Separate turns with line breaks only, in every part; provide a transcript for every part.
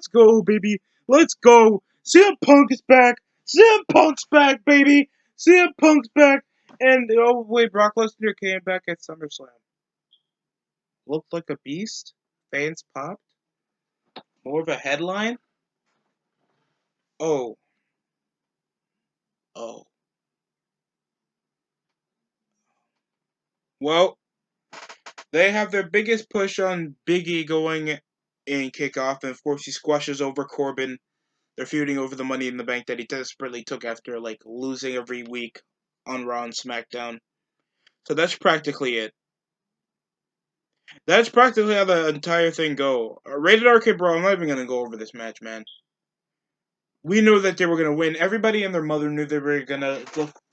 Let's go, baby. Let's go. CM Punk is back. CM Punk's back, baby. CM Punk's back. And oh wait, Brock Lesnar came back at SummerSlam. Looked like a beast. Fans popped. More of a headline. Oh, oh. Well, they have their biggest push on Big E going in kickoff, and of course he squashes over Corbin. They're feuding over the Money in the Bank that he desperately took after like losing every week on Raw and SmackDown. So that's practically it. That's practically how the entire thing go. Rated RK, bro. I'm not even gonna go over this match, man. We knew that they were gonna win. Everybody and their mother knew they were gonna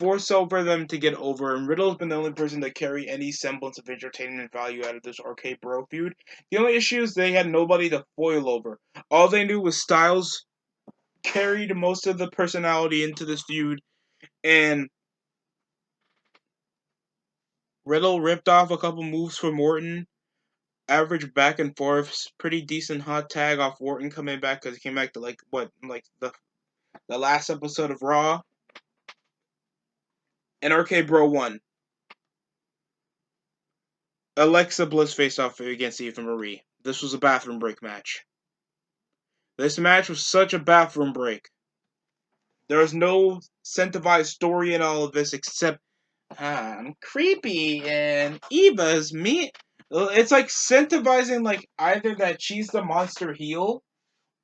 force over them to get over. And Riddle's been the only person to carry any semblance of entertainment value out of this RK Bro feud. The only issue is they had nobody to foil over. All they knew was Styles carried most of the personality into this feud, and Riddle ripped off a couple moves from Orton. Average back and forth, pretty decent hot tag off Orton coming back because he came back to the last episode of Raw. And RK Bro won. Alexa Bliss faced off against Eva Marie. This was a bathroom break match. This match was such a bathroom break. There was no incentivized story in all of this except I'm creepy and Eva's me. It's like incentivizing like either that she's the monster heel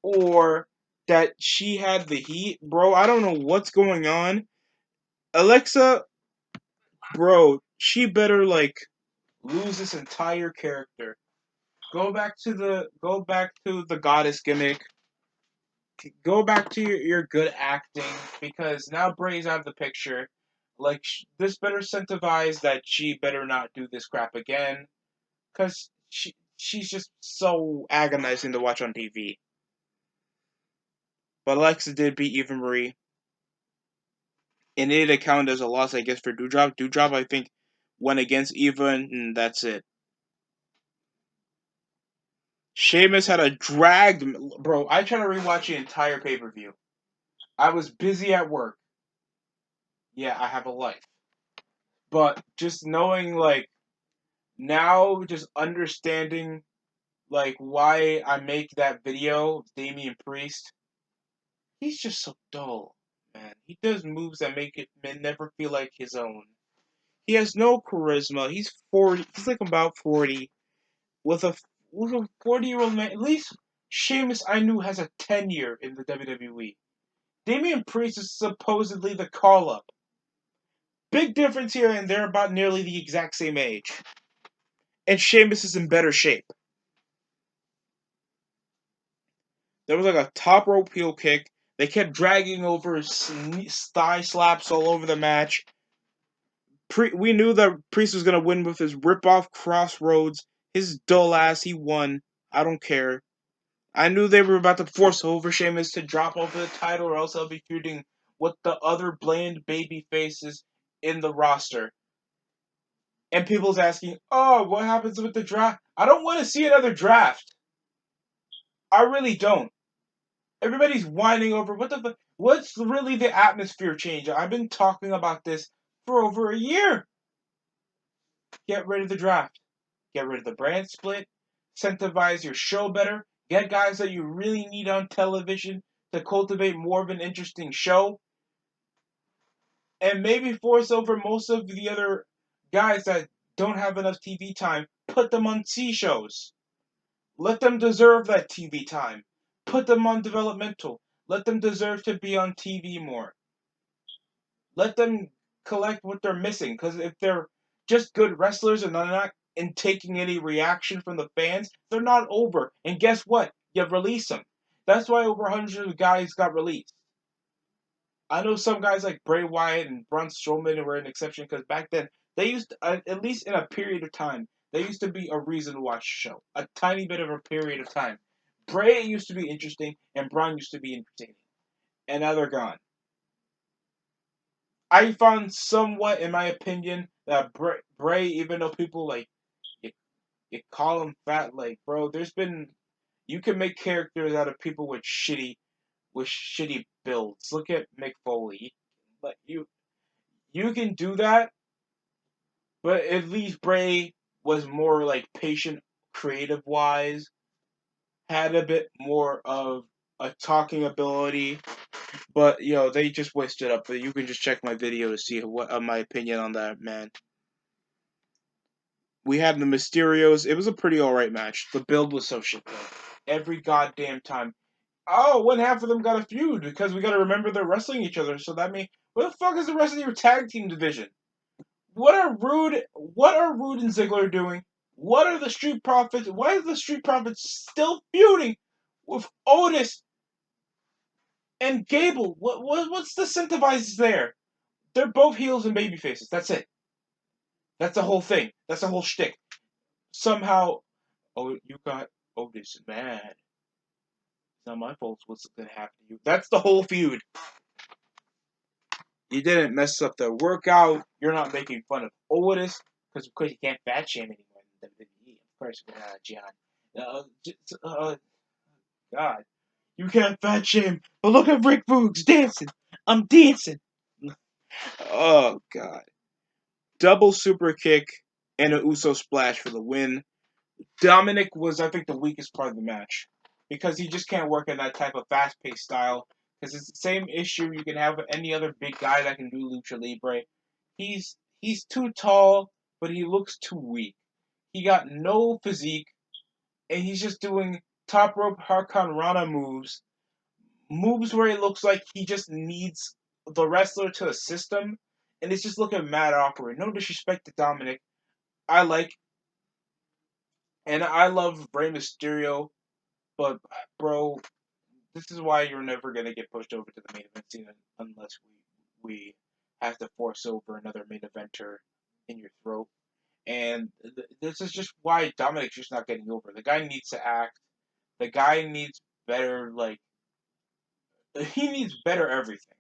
or that she had the heat. Bro, I don't know what's going on. Alexa, bro, she better like lose this entire character. Go back to the goddess gimmick. Go back to your good acting because now Bray's out of the picture. Like this better incentivize that she better not do this crap again, cause she's just so agonizing to watch on TV. But Alexa did beat Eva Marie, and it accounted as a loss, I guess, for Doudrop. Doudrop, I think, went against Eva, and that's it. Sheamus had a dragged, bro. I tried to rewatch the entire pay per view. I was busy at work. Yeah, I have a life. But just knowing, like, now, just understanding, like, why I make that video, Damian Priest, he's just so dull, man. He does moves that make it never feel like his own. He has no charisma. He's 40. He's like about 40. With a 40-year-old man, at least Sheamus I knew has a tenure in the WWE. Damian Priest is supposedly the call up. Big difference here, and they're about nearly the exact same age. And Sheamus is in better shape. There was like a top rope heel kick. They kept dragging over thigh slaps all over the match. We knew that Priest was going to win with his rip-off Crossroads. His dull ass, he won. I don't care. I knew they were about to force over Sheamus to drop over the title, or else I'll be feuding with the other bland baby faces in the roster. And people's asking, oh, what happens with the draft? I don't want to see another draft. I really don't. Everybody's whining over what's really the atmosphere change? I've been talking about this for over a year. Get rid of the draft. Get rid of the brand split. Incentivize your show better. Get guys that you really need on television to cultivate more of an interesting show. And maybe force over most of the other guys that don't have enough TV time. Put them on C shows. Let them deserve that TV time. Put them on developmental. Let them deserve to be on TV more. Let them collect what they're missing. Because if they're just good wrestlers and they're not taking any reaction from the fans, they're not over. And guess what? You release them. That's why over hundreds of guys got released. I know some guys like Bray Wyatt and Braun Strowman were an exception because back then they used to, at least in a period of time, they used to be a reason to watch the show. A tiny bit of a period of time. Bray used to be interesting and Braun used to be entertaining. And now they're gone. I found somewhat, in my opinion, that Bray, even though people like you call him fat, like bro, there's been You can make characters out of people with shitty builds. Look at Mick Foley. But you can do that, but at least Bray was more like patient, creative wise, had a bit more of a talking ability. But they just wasted up. But you can just check my video to see what my opinion on that, man. We had the Mysterios. It was a pretty alright match. The build was so shit though. Every goddamn time. Oh, one half of them got a feud because we got to remember they're wrestling each other. So that means, what the fuck is the rest of your tag team division? What are Rude and Ziggler doing? What are the Street Profits? Why are the Street Profits still feuding with Otis and Gable? What's the incentivizes there? They're both heels and baby faces. That's it. That's the whole thing. That's the whole shtick. Somehow, oh, you got Otis mad. It's not my fault. What's gonna happen to you? That's the whole feud. You didn't mess up the workout. You're not making fun of Otis because you can't fat shame anyone in WWE. Of course, John. God, you can't fat shame. But look at Rick Boogs dancing. I'm dancing. Oh God. Double super kick and an Uso splash for the win. Dominic was, I think, the weakest part of the match because he just can't work in that type of fast-paced style. Because it's the same issue you can have with any other big guy that can do lucha libre. He's too tall, but he looks too weak. He got no physique, and he's just doing top rope Harkan Rana moves where it looks like he just needs the wrestler to assist him, and it's just looking mad awkward. No disrespect to Dominic, I like and I love Rey Mysterio, but bro, this is why you're never gonna get pushed over to the main event scene unless we have to force over another main eventer in your throat. And this is just why Dominic's just not getting over. The guy needs to act. The guy needs better, he needs better everything.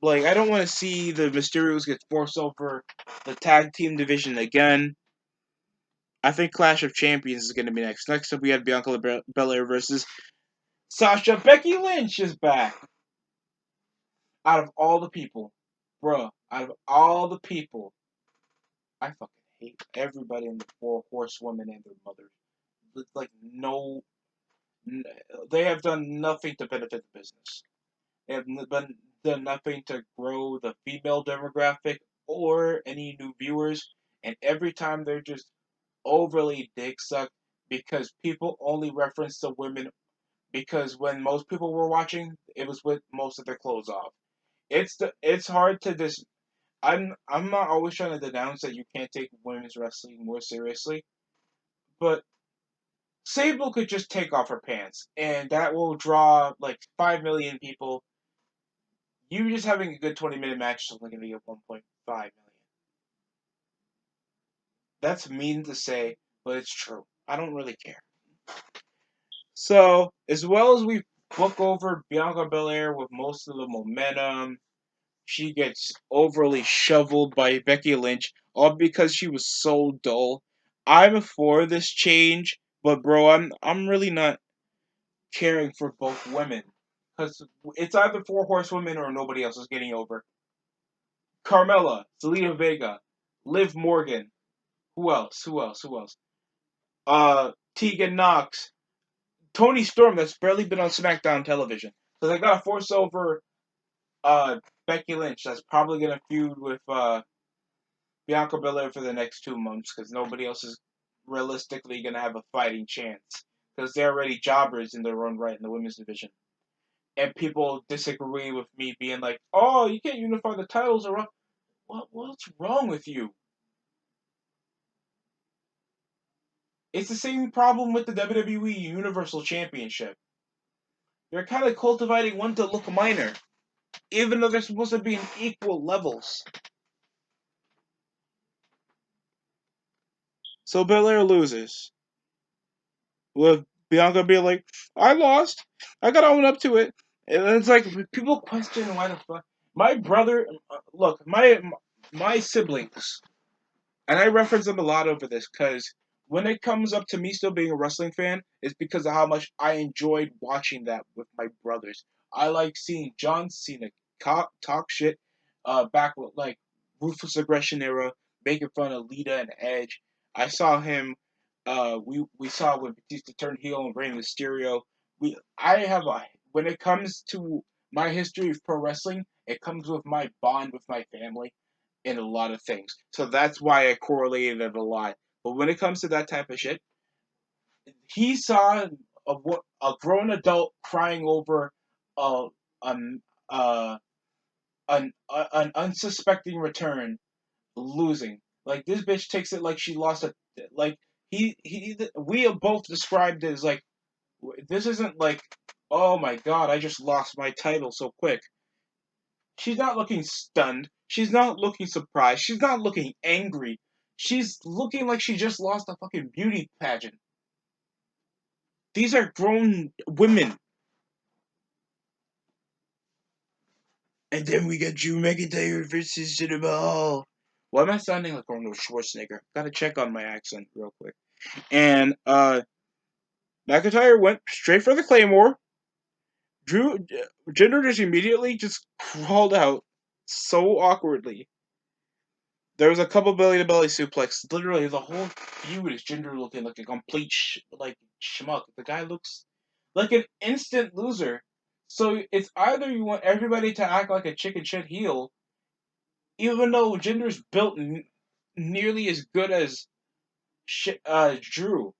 Like, I don't want to see the Mysterios get forced over the tag team division again. I think Clash of Champions is going to be next. Next up, we have Bianca Belair versus Sasha. Becky Lynch is back. Out of all the people, bruh, out of all the people, I fucking hate everybody in the Four Horsewomen and their mothers. It's like, no, they have done nothing to benefit the business. They have done nothing to grow the female demographic or any new viewers. And every time they're just overly dick sucked because people only reference the women because when most people were watching, it was with most of their clothes off. It's hard to I'm not always trying to denounce that you can't take women's wrestling more seriously, but Sable could just take off her pants, and that will draw like 5 million people. You just having a good 20-minute match is only going to be at 1.5 million. That's mean to say, but it's true. I don't really care. So, as well as we book over Bianca Belair with most of the momentum, she gets overly shoveled by Becky Lynch, all because she was so dull. I'm for this change, but bro, I'm really not caring for both women. Because it's either Four Horsewomen or nobody else is getting over. Carmella, Zelina Vega, Liv Morgan. Who else? Tegan Knox. Tony Storm, that's barely been on SmackDown television. So they gotta force over Becky Lynch. That's probably gonna feud with Bianca Belair for the next 2 months because nobody else is realistically gonna have a fighting chance because they're already jobbers in their own right in the women's division. And people disagree with me being like, "Oh, you can't unify the titles around." What's wrong with you? It's the same problem with the WWE Universal Championship. They're kind of cultivating one to look minor, even though they're supposed to be in equal levels. So Belair loses. With Bianca being like, I lost. I gotta own up to it. And it's like, people question why the fuck. My brother, look, my siblings, and I reference them a lot over this, because when it comes up to me still being a wrestling fan, it's because of how much I enjoyed watching that with my brothers. I like seeing John Cena talk shit, back with like ruthless aggression era, making fun of Lita and Edge. I saw him. We saw when Batista turned heel and Rey Mysterio. I have a when it comes to my history of pro wrestling, it comes with my bond with my family in a lot of things. So that's why I correlated it a lot. But when it comes to that type of shit, he saw a grown adult crying over a um an unsuspecting return losing. Like this bitch takes it like she lost a like he we have both described it as like this isn't like oh my god I just lost my title so quick. She's not looking stunned. She's not looking surprised. She's not looking angry. She's looking like she just lost a fucking beauty pageant. These are grown women. And then we got Drew McIntyre versus Jinder Mahal. Why am I sounding like Arnold Schwarzenegger? Gotta check on my accent real quick. And McIntyre went straight for the Claymore. Jinder just immediately just crawled out so awkwardly. There was a couple belly to belly suplex. Literally, the whole feud is Jinder looking like a complete schmuck. The guy looks like an instant loser. So it's either you want everybody to act like a chicken shit heel, even though Jinder's built nearly as good as Drew.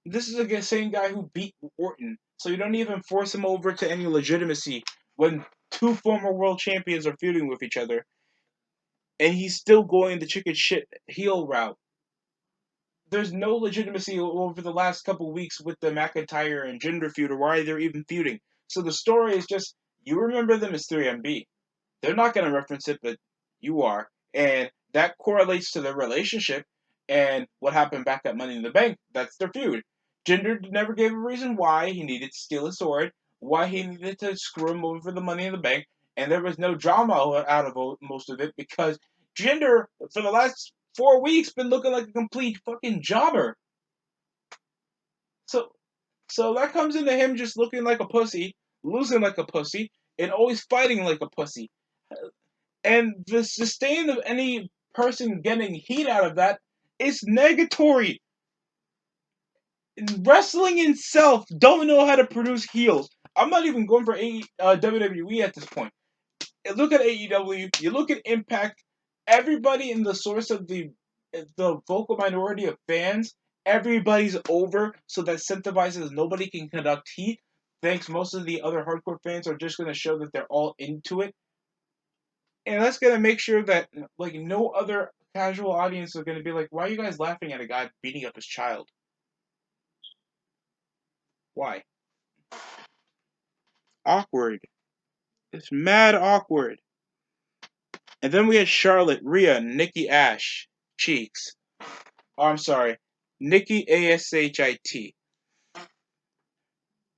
This is the same guy who beat Orton, so you don't even force him over to any legitimacy when two former world champions are feuding with each other, and he's still going the chicken shit heel route. There's no legitimacy over the last couple weeks with the McIntyre and Jinder feud, or why they're even feuding. So the story is just you remember them as 3MB. They're not going to reference it, but you are, and that correlates to their relationship and what happened back at Money in the Bank. That's their feud. Jinder never gave a reason why he needed to steal his sword, why he needed to screw him over the Money in the Bank, and there was no drama out of most of it because Jinder, for the last 4 weeks, been looking like a complete fucking jobber. So, so that comes into him just looking like a pussy, losing like a pussy, and always fighting like a pussy. And the sustain of any person getting heat out of that is negatory. Wrestling itself don't know how to produce heels. I'm not even going for WWE at this point. Look at AEW. You look at Impact. Everybody in the source of the vocal minority of fans, everybody's over, so that incentivizes nobody can conduct heat. Thanks, most of the other hardcore fans are just going to show that they're all into it, and that's going to make sure that like no other casual audience are going to be like, "Why are you guys laughing at a guy beating up his child? Why?" Awkward. It's mad awkward. And then we had Charlotte, Rhea, Nikki Ash, Cheeks. Oh, I'm sorry, Nikki Ashit,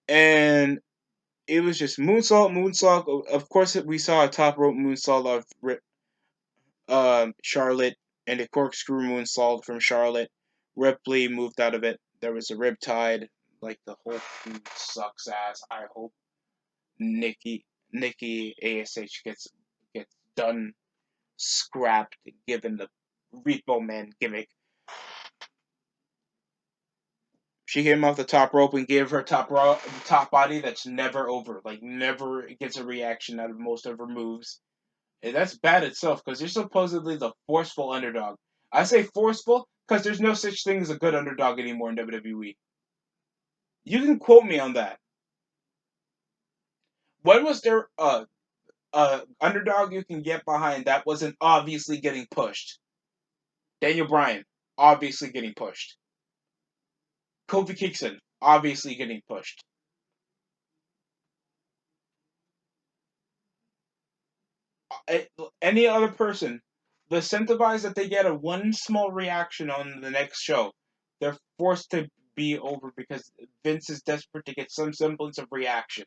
and it was just moonsault, moonsault. Of course, we saw a top rope moonsault of Charlotte and a corkscrew moonsault from Charlotte. Ripley moved out of it. There was a riptide. Like the whole feud sucks ass. I hope Nikki Ash gets done scrapped given the Repo Man gimmick. She came off the top rope and gave her top body that's never over. Like never gets a reaction out of most of her moves. And that's bad itself because you're supposedly the forceful underdog. I say forceful because there's no such thing as a good underdog anymore in WWE. You can quote me on that. When was there underdog you can get behind that wasn't obviously getting pushed? Daniel Bryan, obviously getting pushed. Kofi Kingston, obviously getting pushed. Any other person, the incentivized that they get a one small reaction on the next show, they're forced to be over because Vince is desperate to get some semblance of reaction.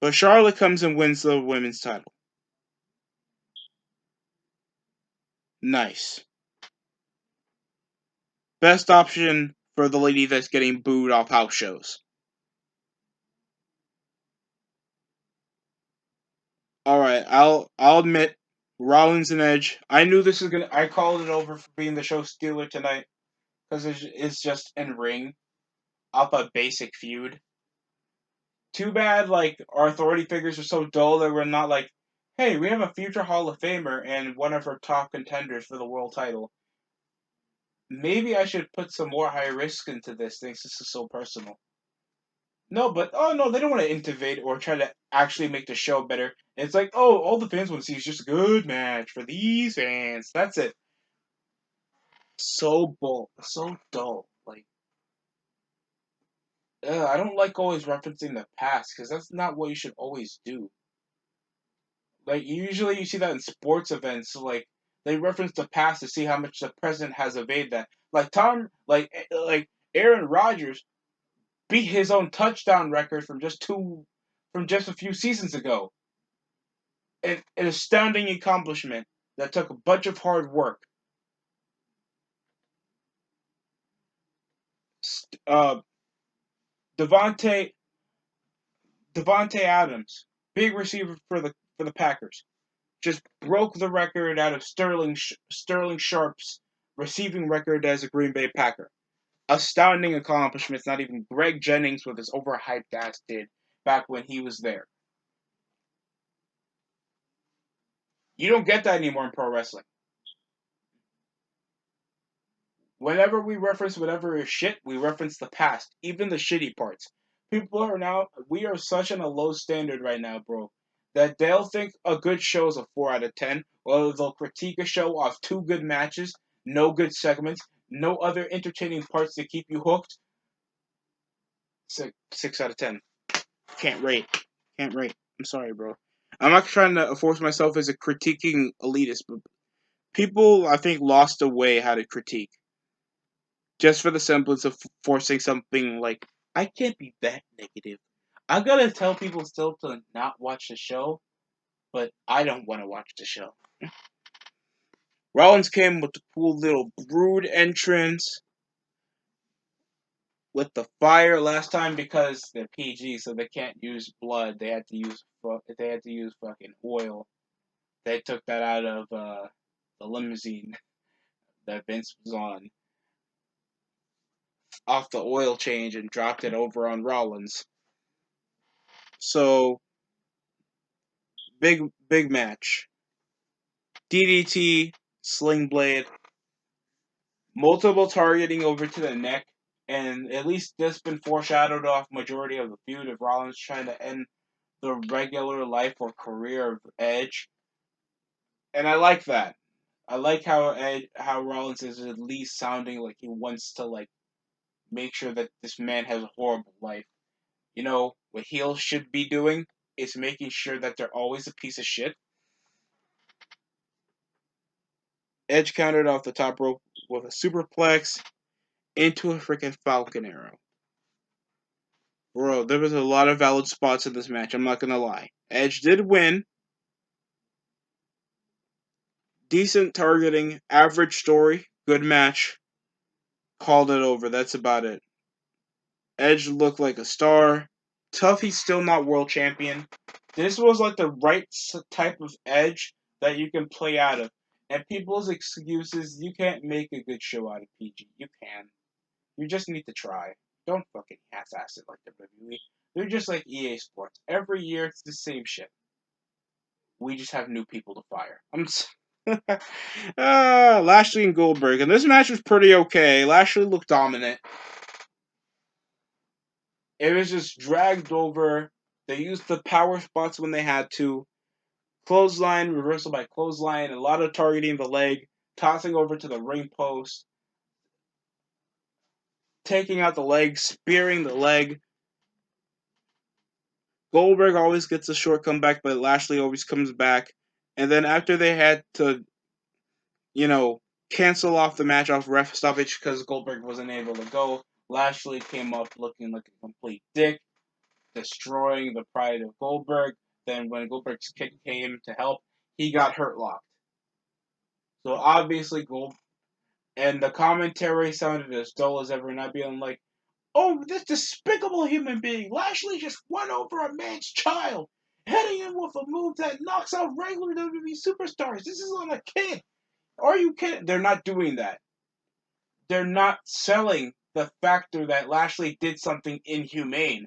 But Charlotte comes and wins the women's title. Nice. Best option for the lady that's getting booed off house shows. Alright, I'll admit, Rollins and Edge. I knew this was gonna. I called it over for being the show stealer tonight because it's just in ring off a basic feud. Too bad, like our authority figures are so dull that we're not like, hey, we have a future Hall of Famer and one of our top contenders for the world title. Maybe I should put some more high risk into this thing since this is so personal. No, but oh no, they don't want to innovate or try to actually make the show better. It's like, oh, all the fans want to see is just a good match for these fans. That's it. So so dull. Like, I don't like always referencing the past because that's not what you should always do. Like, usually you see that in sports events. So, like, they reference the past to see how much the present has evaded that. Like Aaron Rodgers beat his own touchdown record from just a few seasons ago. An astounding accomplishment that took a bunch of hard work. Uh, Devonte Devonte Adams, big receiver for the Packers, just broke the record out of Sterling Sharp's receiving record as a Green Bay Packer. Astounding accomplishments. Not even Greg Jennings with his overhyped ass did back when he was there. You don't get that anymore in pro wrestling. Whenever we reference whatever is shit, we reference the past, even the shitty parts. We are such on a low standard right now, bro, that they'll think a good show is a 4 out of 10, or they'll critique a show off two good matches, no good segments, no other entertaining parts to keep you hooked. 6 out of 10. Can't rate. Can't rate. I'm sorry, bro. I'm not trying to force myself as a critiquing elitist, but people, I think, lost a way how to critique. Just for the semblance of forcing something like, I can't be that negative. I gotta tell people still to not watch the show, but I don't want to watch the show. Rollins came with the cool little brood entrance with the fire last time because they're PG, so they can't use blood. They had to use fucking oil. They took that out of the limousine that Vince was on off the oil change and dropped it over on Rollins. So big match. DDT, Sling Blade, multiple targeting over to the neck, and at least this been foreshadowed off majority of the feud of Rollins trying to end the regular life or career of Edge. And I like that. I like how Rollins is at least sounding like he wants to like make sure that this man has a horrible life. You know, what heels should be doing is making sure that they're always a piece of shit. Edge countered off the top rope with a superplex into a freaking Falcon Arrow. Bro, there was a lot of valid spots in this match, I'm not gonna lie. Edge did win. Decent targeting, average story, good match. Called it over, that's about it. Edge looked like a star. Tough, he's still not world champion. This was like the right type of Edge that you can play out of. And people's excuses, you can't make a good show out of PG. You can. You just need to try. Don't fucking half-ass it like WWE. They're just like EA Sports. Every year it's the same shit. We just have new people to fire. Lashley and Goldberg. And this match was pretty okay. Lashley looked dominant. It was just dragged over. They used the power spots when they had to. Clothesline, reversal by clothesline, a lot of targeting the leg, tossing over to the ring post, taking out the leg, spearing the leg. Goldberg always gets a short comeback, but Lashley always comes back. And then after they had to, you know, cancel off the match off ref stoppage because Goldberg wasn't able to go, Lashley came up looking like a complete dick. destroying the pride of Goldberg. Then when Goldberg's kid came to help, he got hurt locked. So obviously Gold and the commentary sounded as dull as ever, not being like, "Oh, this despicable human being! Lashley just won over a man's child, hitting him with a move that knocks out regular WWE superstars. This is on a kid. Are you kidding?" They're not doing that. They're not selling the factor that Lashley did something inhumane.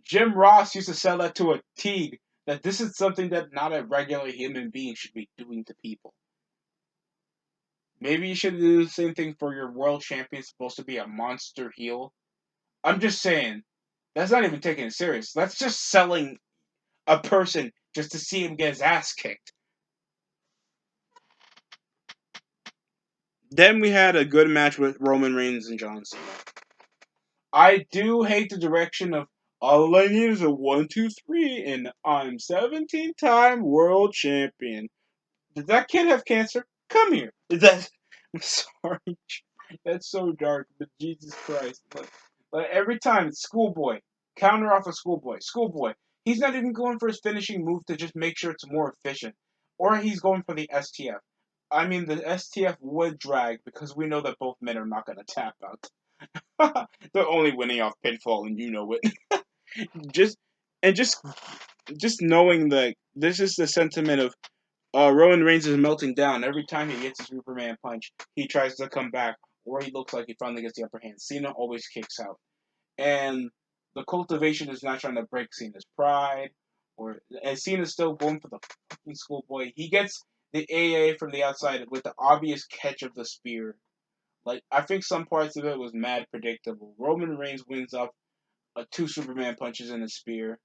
Jim Ross used to sell that to a Teague, that this is something that not a regular human being should be doing to people. Maybe you should do the same thing for your world champion, supposed to be a monster heel. I'm just saying, that's not even taking it serious. That's just selling a person just to see him get his ass kicked. Then we had a good match with Roman Reigns and John Cena. I do hate the direction of all I need is a 1, 2, 3, and I'm 17-time world champion. Did that kid have cancer? Come here. I'm sorry. That's so dark, but Jesus Christ. Like every time, it's Schoolboy. Counter off of Schoolboy. Schoolboy. He's not even going for his finishing move to just make sure it's more efficient. Or he's going for the STF. I mean, the STF would drag because we know that both men are not going to tap out. They're only winning off pinfall, and you know it. just and just knowing that this is the sentiment of Roman Reigns is melting down every time he gets a Superman punch. He tries to come back, or he looks like he finally gets the upper hand. Cena always kicks out, and the cultivation is not trying to break Cena's pride, and Cena's still going for the fucking Schoolboy. He gets the AA from the outside with the obvious catch of the spear. Like I think some parts of it was mad predictable. Roman Reigns wins up 2 Superman punches and a spear.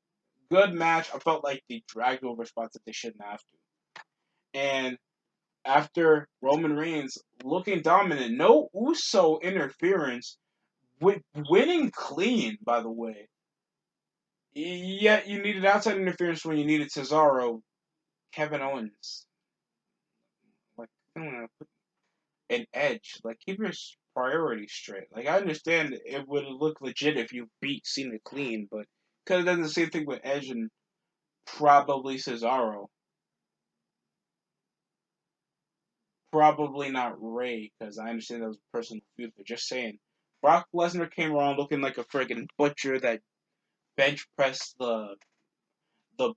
Good match. I felt like they dragged over spots that they shouldn't have to. And after Roman Reigns looking dominant, no Uso interference, with winning clean, by the way. Yet you needed outside interference when you needed Cesaro, Kevin Owens, like an Edge. Like keep your priorities straight. Like I understand it would look legit if you beat Cena clean, but could have done the same thing with Edge and probably Cesaro. Probably not Ray, because I understand that was a personal feud, but just saying. Brock Lesnar came around looking like a friggin' butcher that bench pressed the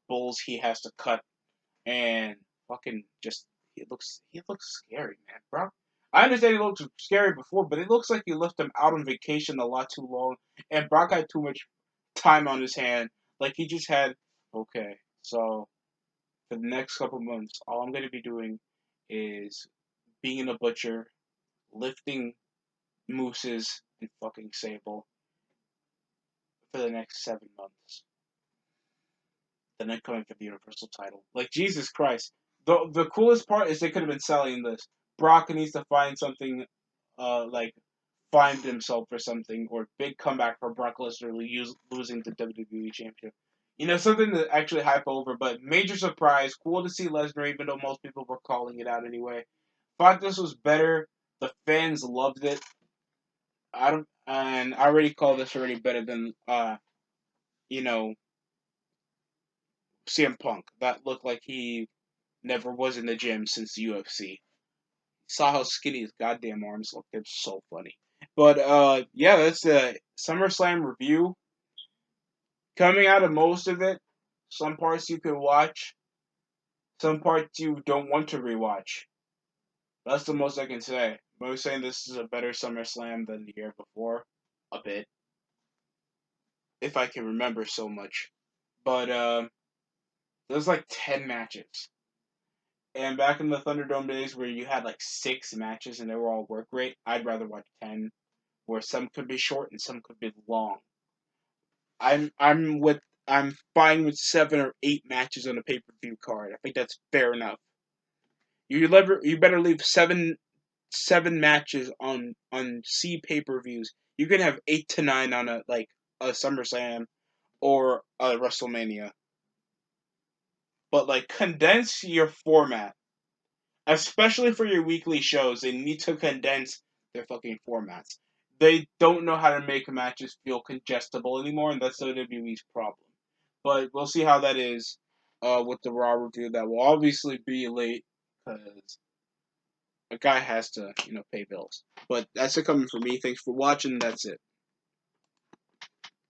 bulls he has to cut, and fucking just he looks scary, man. Brock, I understand he looked scary before, but it looks like he left him out on vacation a lot too long, and Brock had too much time on his hand. Like he just had, okay, so for the next couple months, all I'm gonna be doing is being a butcher, lifting mooses and fucking Sable for the next 7 months. Then I'm coming for the Universal title. Like Jesus Christ. The coolest part is they could have been selling this. Brock needs to find something, like find himself or something, or big comeback for Brock Lesnar losing the WWE Championship. You know, something to actually hype over, but major surprise. Cool to see Lesnar, even though most people were calling it out anyway. Thought this was better. The fans loved it. And I already call this already better than you know, CM Punk. That looked like he never was in the gym since the UFC. Saw how skinny his goddamn arms looked. It's so funny. But yeah, that's the SummerSlam review. Coming out of most of it, some parts you can watch, some parts you don't want to rewatch. That's the most I can say. I was saying this is a better SummerSlam than the year before, a bit, if I can remember so much. But there's like 10 matches. And back in the Thunderdome days where you had like 6 matches and they were all work rate, I'd rather watch 10, where some could be short and some could be long. I'm fine with 7 or 8 matches on a pay per view card. I think that's fair enough. You better leave seven matches on C pay per views. You can have 8 to 9 on a SummerSlam or a WrestleMania, but like condense your format. Especially for your weekly shows, they need to condense their fucking formats. they don't know how to make matches feel congestible anymore, and that's WWE's problem. But we'll see how that is with the Raw review. That will obviously be late because a guy has to, pay bills. But that's it coming from me. Thanks for watching. That's it.